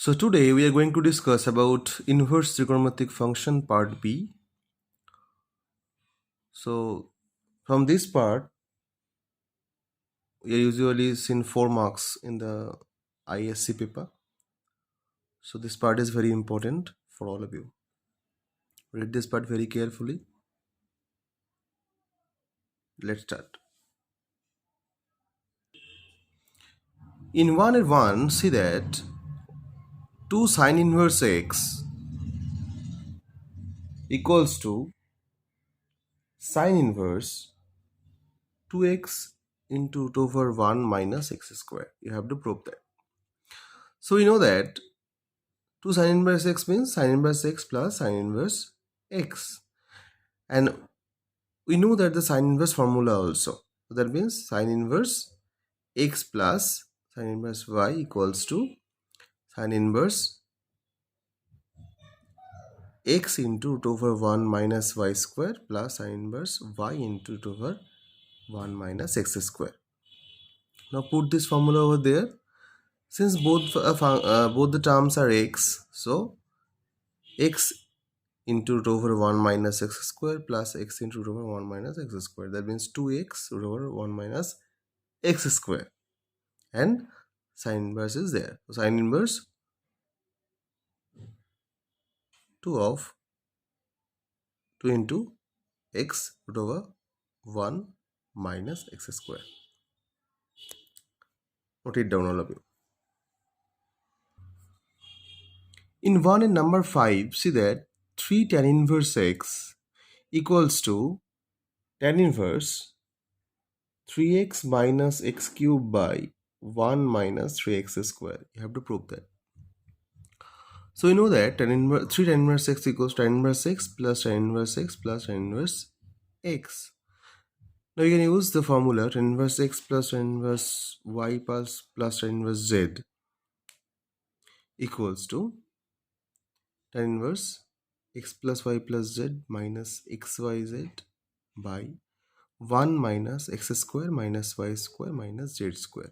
So today we are going to discuss about inverse trigonometric function part B. So from this part we are usually seen 4 marks in the ISC paper. So this part is very important for all of you. Read this part very carefully. Let's start. In 1 and 1 see that 2 sine inverse x equals to sine inverse 2x into root over 1 minus x square. You have to prove that. So we know that 2 sine inverse x means sine inverse x plus sine inverse x. And we know that the sine inverse formula also. So that means sine inverse x plus sine inverse y equals to sine inverse x into root over 1 minus y square plus sine inverse y into root over 1 minus x square. Now put this formula over there. Since both the terms are x, so x into root over 1 minus x square plus x into root over 1 minus x square. That means 2x root over 1 minus x square. And sine inverse is there. So sine inverse 2 of 2 into x root over 1 minus x square. Note it down all of you. In 1 and number 5, see that 3 tan inverse x equals to tan inverse 3x minus x cube by 1 minus 3x square. You have to prove that. So we know that 3 tan inverse x equals tan inverse x plus tan inverse x plus tan inverse x. Now you can use the formula tan inverse x plus tan inverse y plus tan inverse z equals to tan inverse x plus y plus z minus xyz by 1 minus x square minus y square minus z square.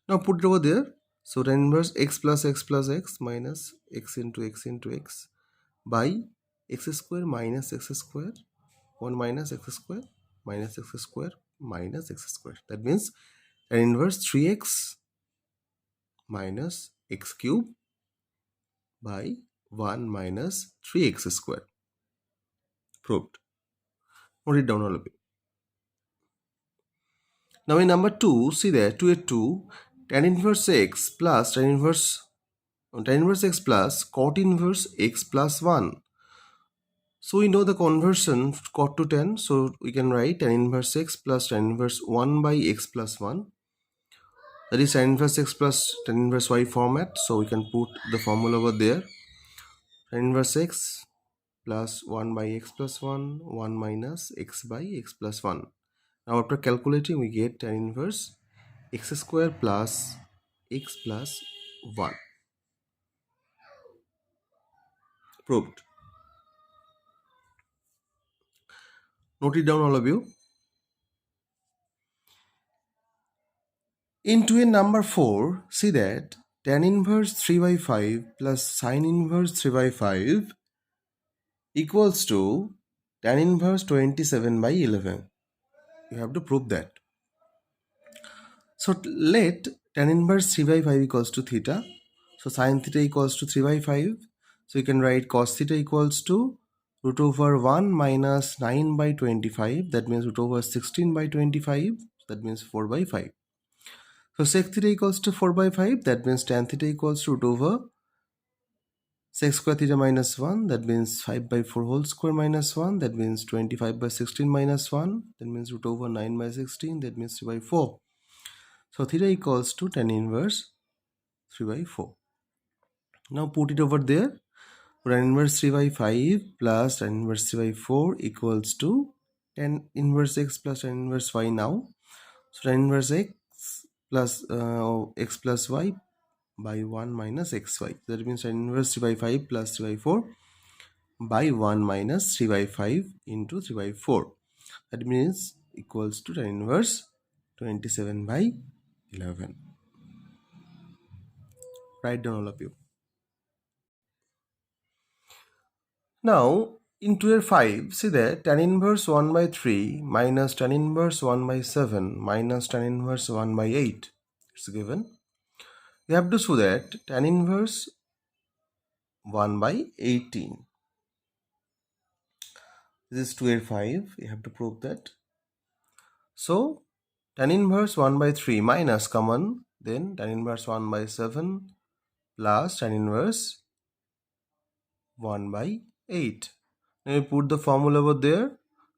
Now put it over there. So tan inverse x plus x minus x into x by x square minus x square 1 minus x square minus x square minus x square. That means tan inverse 3x minus x cube by 1 minus 3x square. Proved. Note it down all of it. Now in number 2, see there 2 at 2 tan inverse x plus tan inverse x plus cot inverse x plus 1. So we know the conversion cot to tan, so we can write tan inverse x plus tan inverse 1 by x plus 1. That is tan inverse x plus tan inverse y format, so we can put the formula over there. Tan inverse x plus 1 by x plus 1, 1 minus x by x plus 1. Now after calculating, we get tan inverse x square plus x plus 1. Proved. Note it down all of you. In 2 number 4, see that tan inverse 3 by 5 plus sine inverse 3 by 5 equals to tan inverse 27 by 11. You have to prove that. So let tan inverse 3 by 5 equals to theta. So sine theta equals to 3 by 5. So you can write cos theta equals to root over 1 minus 9 by 25. That means root over 16 by 25. That means 4 by 5. So sec theta equals to 4 by 5. That means tan theta equals to root over sec square theta minus 1. That means 5 by 4 whole square minus 1. That means 25 by 16 minus 1. That means root over 9 by 16. That means 3 by 4. So theta equals to tan inverse 3 by 4. Now put it over there. Tan inverse 3 by 5 plus tan inverse 3 by 4 equals to tan inverse x plus tan inverse y now. So tan inverse x plus x plus y by 1 minus xy. That means tan inverse 3 by 5 plus 3 by 4 by 1 minus 3 by 5 into 3 by 4. That means equals to tan inverse 27 by 11. Write down all of you. Now, in 2/5, see that tan inverse 1 by 3 minus tan inverse 1 by 7 minus tan inverse 1 by 8 is given. We have to show that tan inverse 1 by 18. This is 2/5. We have to prove that. So, tan inverse 1 by 3 minus common, then tan inverse 1 by 7 plus tan inverse 1 by 8. Now we put the formula over there.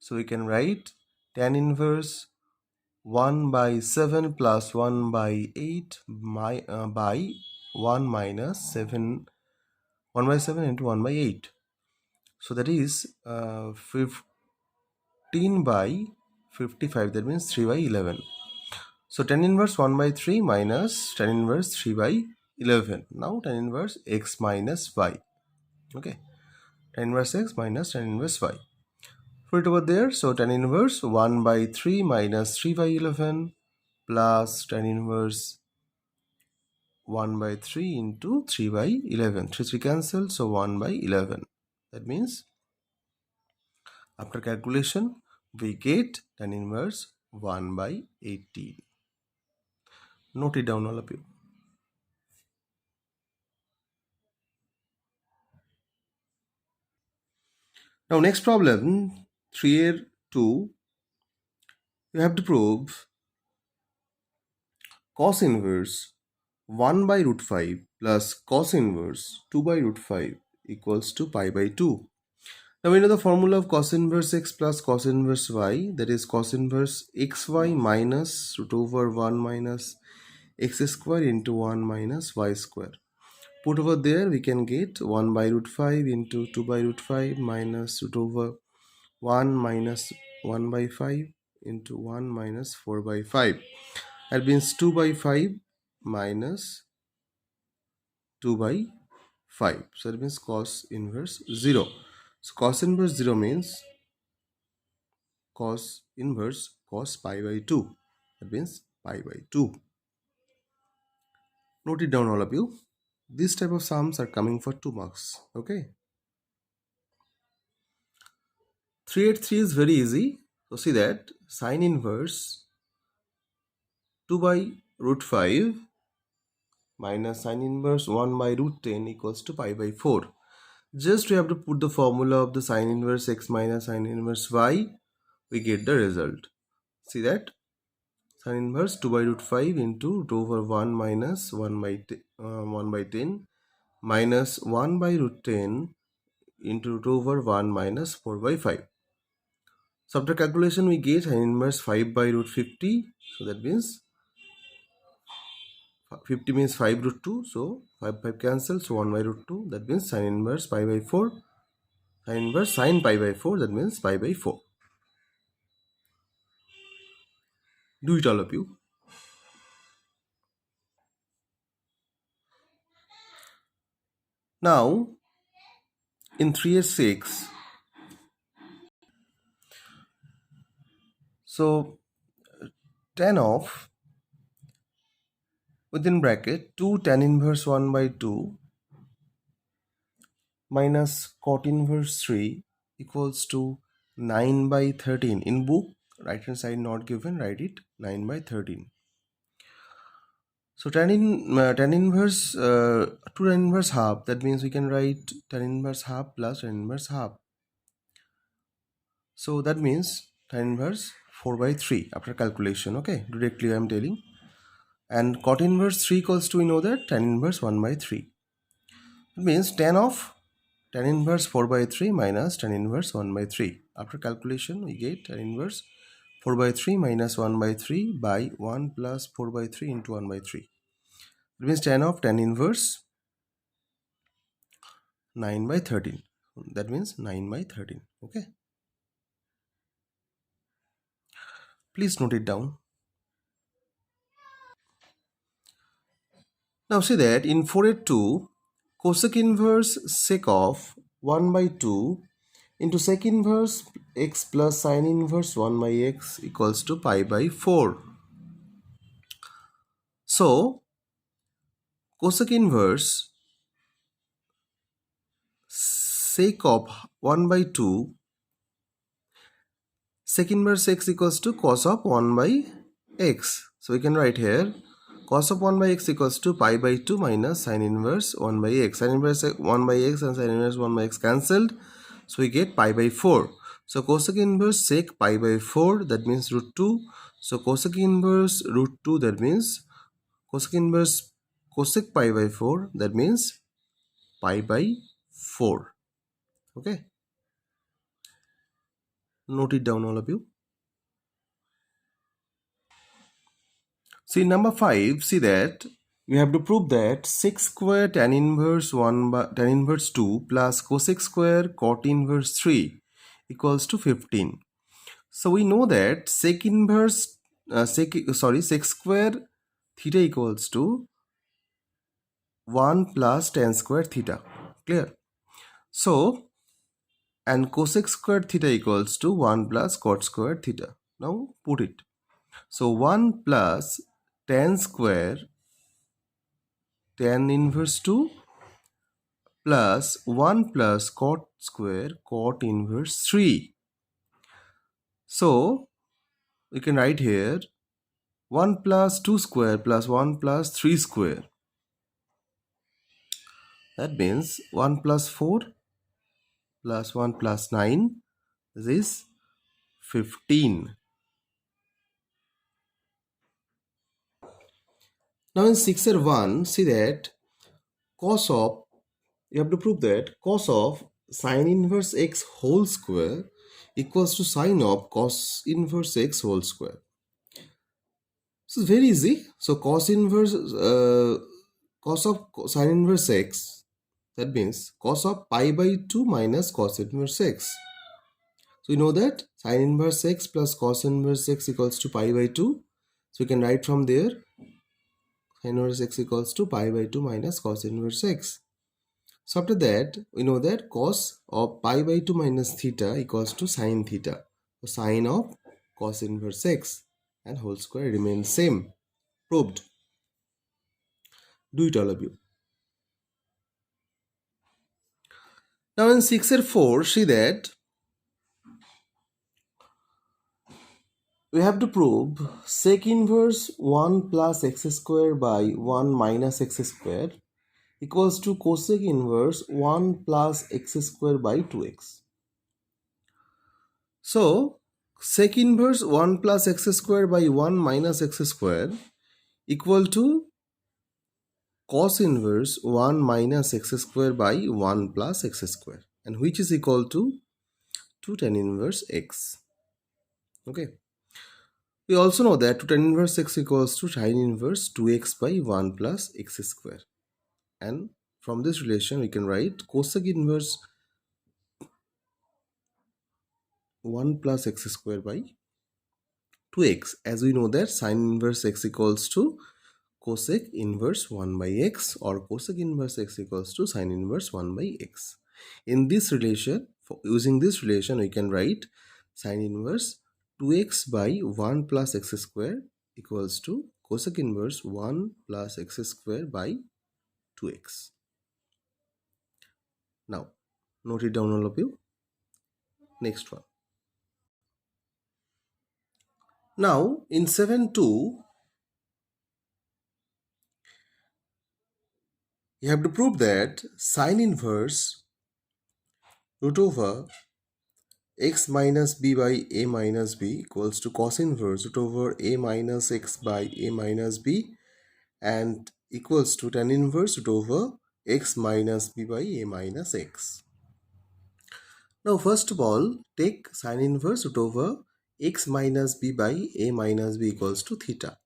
So we can write tan inverse 1 by 7 plus 1 by 8 by 1 minus 7, 1 by 7 into 1 by 8. So that is 15 by 55, that means 3 by 11. So tan inverse 1 by 3 minus tan inverse 3 by 11. Now tan inverse x minus y. Okay, tan inverse x minus tan inverse y. Put it over there. So tan inverse 1 by 3 minus 3 by 11 plus tan inverse 1 by 3 into 3 by 11. 3 cancel, so 1 by 11. That means after calculation we get tan inverse 1 by 18. Note it down, all of you. Now next problem, 3A2, you have to prove cos inverse 1 by root 5 plus cos inverse 2 by root 5 equals to pi by 2. Now we know the formula of cos inverse x plus cos inverse y, that is cos inverse xy minus root over 1 minus x square into 1 minus y square. Put over there, we can get 1 by root 5 into 2 by root 5 minus root over 1 minus 1 by 5 into 1 minus 4 by 5. That means 2 by 5 minus 2 by 5. So that means cos inverse 0. So cos inverse 0 means cos inverse cos pi by 2. That means pi by 2. Note it down, all of you. This type of sums are coming for 2 marks. Okay. 383 is very easy. So see that sine inverse 2 by root 5 minus sine inverse 1 by root 10 equals to pi by 4. Just we have to put the formula of the sine inverse x minus sine inverse y. We get the result. See that sine inverse 2 by root 5 into root over 1 minus 1 by 10 minus 1 by root 10 into root over 1 minus 4 by 5. So after calculation we get sine inverse 5 by root 50. So that means 50 means 5 root 2. So 5 cancel. So 1 by root 2. That means sine inverse pi by 4. Sine inverse sine pi by 4. That means pi by 4. Do it, all of you. Now in 3/6, so tan of within bracket 2 tan inverse 1 by 2 minus cot inverse 3 equals to 9 by 13. In book, right hand side not given, write it 9 by 13. So tan inverse 2 tan inverse half, that means we can write tan inverse half plus tan inverse half. So that means tan inverse 4 by 3 after calculation. Okay, directly I am telling. And cot inverse 3 equals to, we know that tan inverse 1 by 3. It means tan of tan inverse 4 by 3 minus tan inverse 1 by 3. After calculation we get tan inverse 4 by 3 minus 1 by 3 by 1 plus 4 by 3 into 1 by 3. It means tan of tan inverse 9 by 13. That means 9 by 13. Okay. Please note it down. Now see that in 4/2, cosec inverse sec of 1 by 2 into sec inverse x plus sine inverse 1 by x equals to pi by 4. So cosec inverse sec of 1 by 2, sec inverse x equals to cos of 1 by x. So we can write here cos of 1 by x equals to pi by 2 minus sin inverse 1 by x. Sin inverse 1 by x and sin inverse 1 by x cancelled. So we get pi by 4. So cosec inverse sec pi by 4, that means root 2. So cosec inverse root 2, that means cosec inverse cosec pi by 4, that means pi by 4. Okay. Note it down, all of you. See number 5, see that we have to prove that sec square tan inverse 1 by tan inverse 2 plus cosec square cot inverse 3 equals to 15. So we know that sec inverse sec square theta equals to 1 plus tan square theta. Clear? So, and cosec square theta equals to 1 plus cot square theta. Now put it. So 1 plus tan square tan inverse 2 plus 1 plus cot square cot inverse 3. So we can write here 1 plus 2 square plus 1 plus 3 square. That means 1 plus 4 plus 1 plus 9, this is 15. Now in 6R1, see that cos of, you have to prove that cos of sin inverse x whole square equals to sin of cos inverse x whole square. So it's very easy. So cos inverse, cos of sin inverse x, that means cos of pi by 2 minus cos inverse x. So we know that sin inverse x plus cos inverse x equals to pi by 2. So we can write from there sin inverse x equals to pi by 2 minus cos inverse x. So after that, we know that cos of pi by 2 minus theta equals to sin theta. So sin of cos inverse x and whole square remains same. Proved. Do it, all of you. Now in 6R4, see that we have to prove sec inverse 1 plus x square by 1 minus x square equals to cosec inverse 1 plus x square by 2x. So sec inverse 1 plus x square by 1 minus x square equal to cos inverse 1 minus x square by 1 plus x square, and which is equal to 2 tan inverse x. Okay. We also know that 2 tan inverse x equals to sin inverse 2x by 1 plus x square. And from this relation, we can write cosec inverse 1 plus x square by 2x, as we know that sin inverse x equals to cosec inverse 1 by x, or cosec inverse x equals to sin inverse 1 by x. In this relation, using this relation, we can write sin inverse 2x by 1 plus x square equals to cosec inverse 1 plus x square by 2x. Now, note it down, all of you. Next one. Now, in 7.2, you have to prove that sin inverse root over x minus b by a minus b equals to cos inverse root over a minus x by a minus b, and equals to tan inverse root over x minus b by a minus x. Now first of all, take sin inverse root over x minus b by a minus b equals to theta.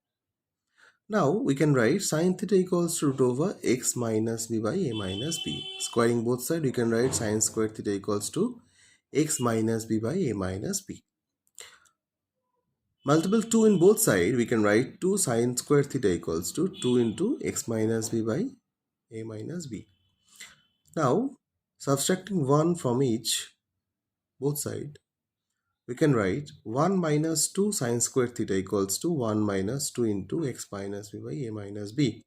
Now we can write sin theta equals to root over x minus b by a minus b. Squaring both sides, we can write sin squared theta equals to x minus b by a minus b. Multiple 2 in both sides, we can write 2 sin squared theta equals to 2 into x minus b by a minus b. Now, subtracting 1 from both sides, we can write 1 minus 2 sin squared theta equals to 1 minus 2 into x minus b by a minus b.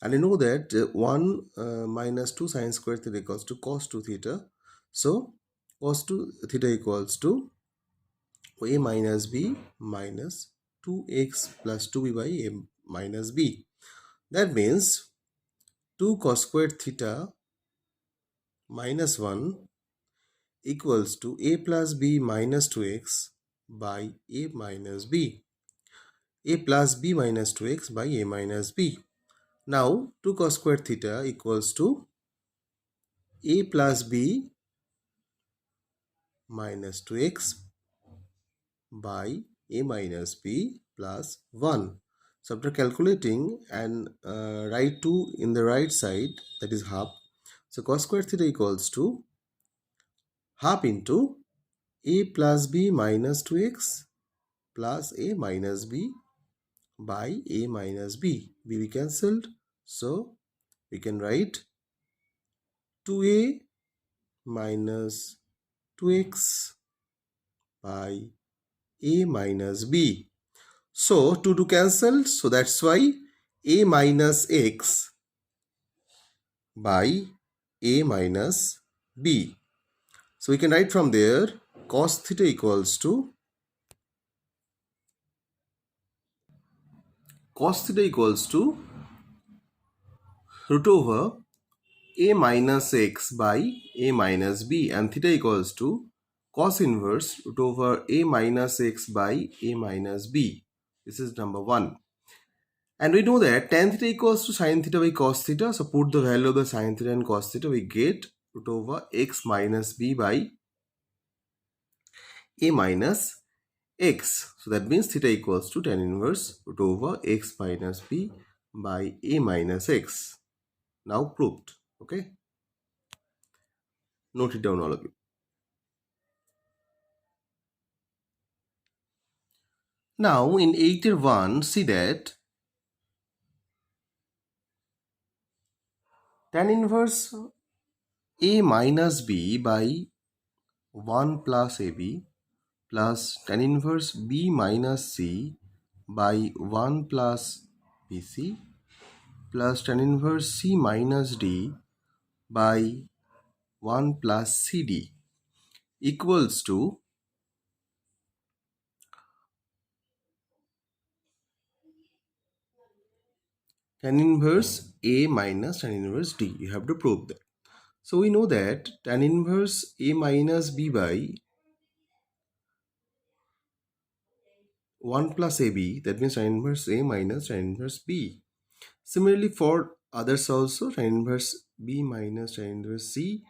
And you know that 1 minus 2 sin squared theta equals to cos 2 theta. So cos 2 theta equals to a minus b minus 2x plus 2b by a minus b. That means 2 cos squared theta minus 1 equals to a plus b minus 2x by a minus b. A plus b minus 2x by a minus b. Now 2 cos squared theta equals to a plus b minus 2x by a minus b plus 1. So after calculating and write 2 in the right side, that is half. So cos squared theta equals to half into a plus b minus 2x plus a minus b by a minus b. B be cancelled. So we can write 2a minus 2x by a minus b. So 2 to cancel. So that's why a minus x by a minus b. So we can write from there cos theta equals to root over a minus x by a minus b, and theta equals to cos inverse root over a minus x by a minus b. This is number 1. And we know that tan theta equals to sin theta by cos theta. So put the value of the sin theta and cos theta, we get root over x minus b by a minus x. So that means theta equals to tan inverse root over x minus b by a minus x. Now proved. Okay. Note it down, all of you. Now in 81, see that tan inverse a minus b by 1 plus ab plus tan inverse b minus c by 1 plus bc plus tan inverse c minus d by 1 plus cd equals to tan inverse a minus tan inverse d. You have to prove that. So we know that tan inverse a minus b by 1 plus ab, that means tan inverse a minus tan inverse b. Similarly for others also, tan inverse b minus tan inverse c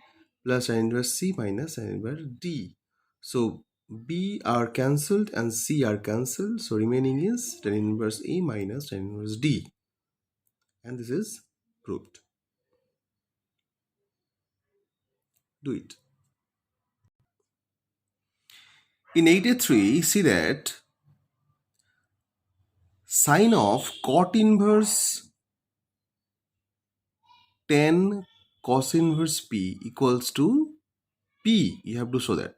plus tan inverse c minus tan inverse d. So b are cancelled and c are cancelled. So remaining is tan inverse a minus tan inverse d. And this is proved. Do it. In 83, see that sine of cot inverse tan cos inverse p equals to p. You have to show that.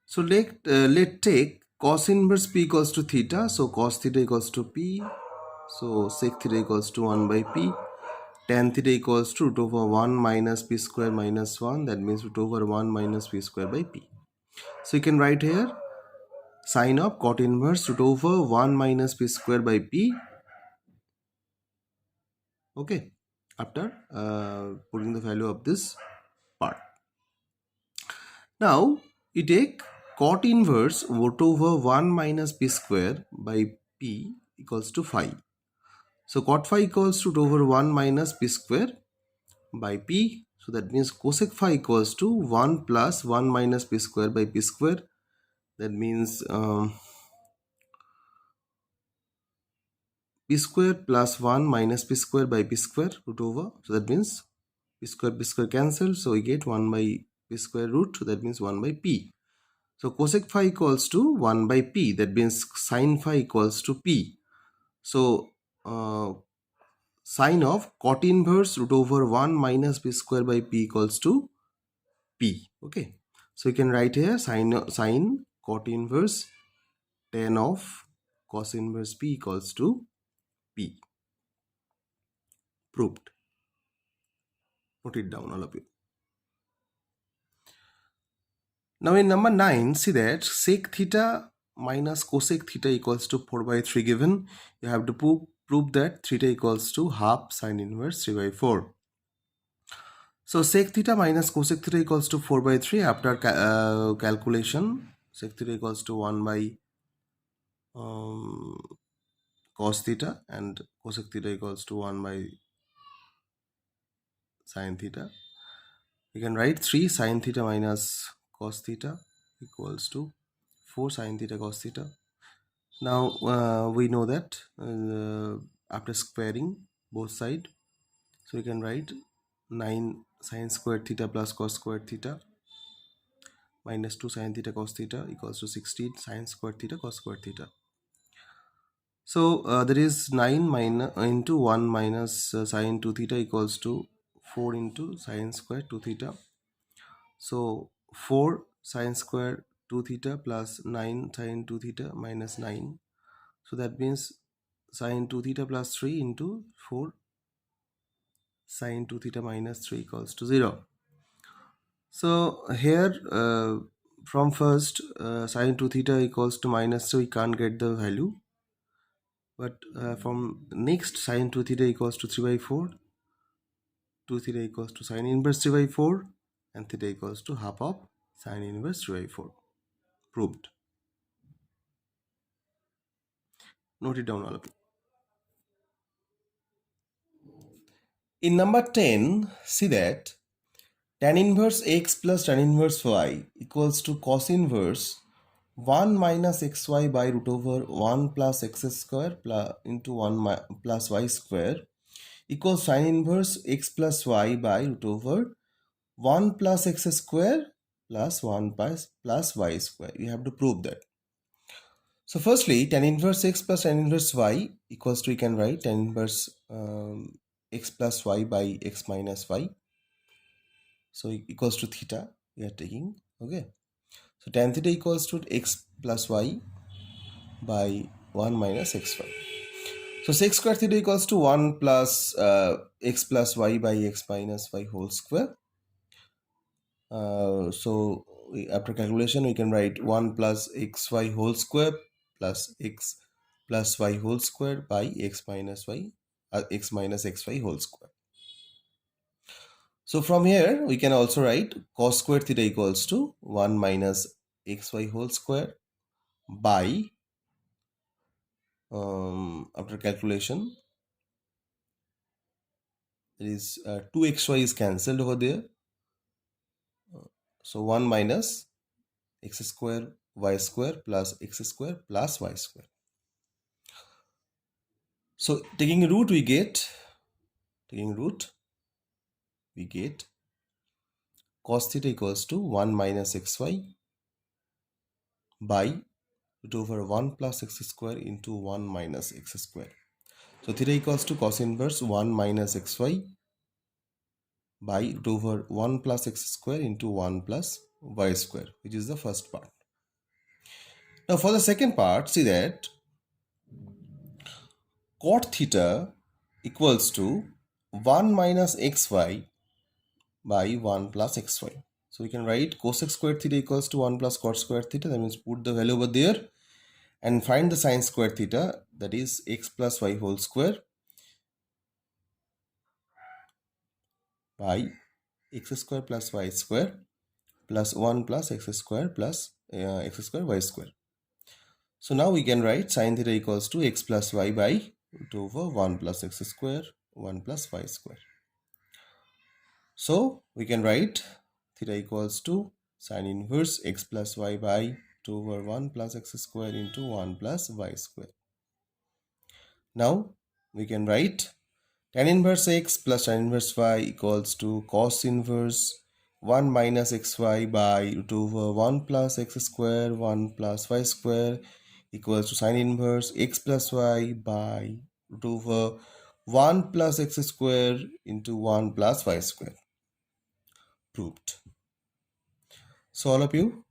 So let take cos inverse p equals to theta. So cos theta equals to p. So sec theta equals to 1 by p. Tan theta equals to root over 1 minus p square minus 1. That means root over 1 minus p square by p. So you can write here sine of cot inverse root over 1 minus p square by p. Okay. After putting the value of this part. Now you take cot inverse root over 1 minus p square by p equals to phi. So cot phi equals to root over 1 minus p square by p. So that means cosec phi equals to 1 plus 1 minus p square by p square. That means p square plus 1 minus p square by p square root over. So that means p square cancel. So we get 1 by p square root. So that means 1 by p. So cosec phi equals to 1 by p. That means sin phi equals to p. So sine of cot inverse root over 1 minus p square by p equals to p. Okay. So you can write here sine cot inverse tan of cos inverse p equals to p. Proved. Put it down, all of you. Now in number 9, see that sec theta minus cosec theta equals to 4 by 3 given. You have to prove that theta equals to half sine inverse 3 by 4. So sec theta minus cosec theta equals to 4 by 3 after calculation. Sec theta equals to 1 by cos theta and cosec theta equals to 1 by sine theta. You can write 3 sine theta minus cos theta equals to 4 sine theta cos theta. Now we know that after squaring both sides, so you can write 9 sine squared theta plus cos squared theta minus 2 sine theta cos theta equals to 16 sine squared theta cos squared theta. So there is 9 minus into 1 minus sine 2 theta equals to 4 into sine square 2 theta. So 4 sine square 2 theta plus 9 sine 2 theta minus 9. So that means sine 2 theta plus 3 into 4 sine 2 theta minus 3 equals to 0. So here from first sine 2 theta equals to minus 3, we can't get the value. But from next sine 2 theta equals to 3 by 4, 2 theta equals to sine inverse 3 by 4 and theta equals to half of sine inverse 3 by 4. Proved. Note it down all of you. In number 10, see that tan inverse x plus tan inverse y equals to cos inverse 1 minus xy by root over 1 plus x square plus into 1 plus y square equals sin inverse x plus y by root over 1 plus x square plus 1 plus y square. You have to prove that. So firstly, tan inverse x plus tan inverse y equals to, you can write tan inverse x plus y by x minus y. So equals to theta we are taking. Okay. So tan theta equals to x plus y by 1 minus xy. So sec square theta equals to 1 plus x plus y by x minus y whole square. So after calculation, we can write 1 plus xy whole square plus x plus y whole square by x minus y, x minus xy whole square. So from here, we can also write cos square theta equals to 1 minus xy whole square by, after calculation, there is 2xy is cancelled over there. So 1 minus x square y square plus x square plus y square. So taking root, we get cos theta equals to 1 minus xy by root over 1 plus x square into 1 minus x square. So theta equals to cos inverse 1 minus xy by root over 1 plus x square into 1 plus y square, which is the first part. Now for the second part, see that cot theta equals to 1 minus xy by 1 plus xy. So we can write cosec squared theta equals to 1 plus cot squared theta. That means put the value over there and find the sine squared theta, that is x plus y whole square by x square plus y square plus 1 plus x square plus x square y square. So now we can write sine theta equals to x plus y by root over 1 plus x square 1 plus y square. So we can write theta equals to sine inverse x plus y by 2 over 1 plus x square into 1 plus y square. Now we can write tan inverse x plus tan inverse y equals to cos inverse 1 minus xy by root over 1 plus x square 1 plus y square equals to sine inverse x plus y by root over 1 plus x square into 1 plus y square. Proved. So all of you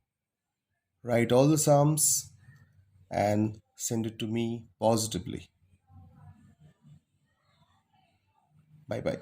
write all the sums and send it to me positively. Bye bye.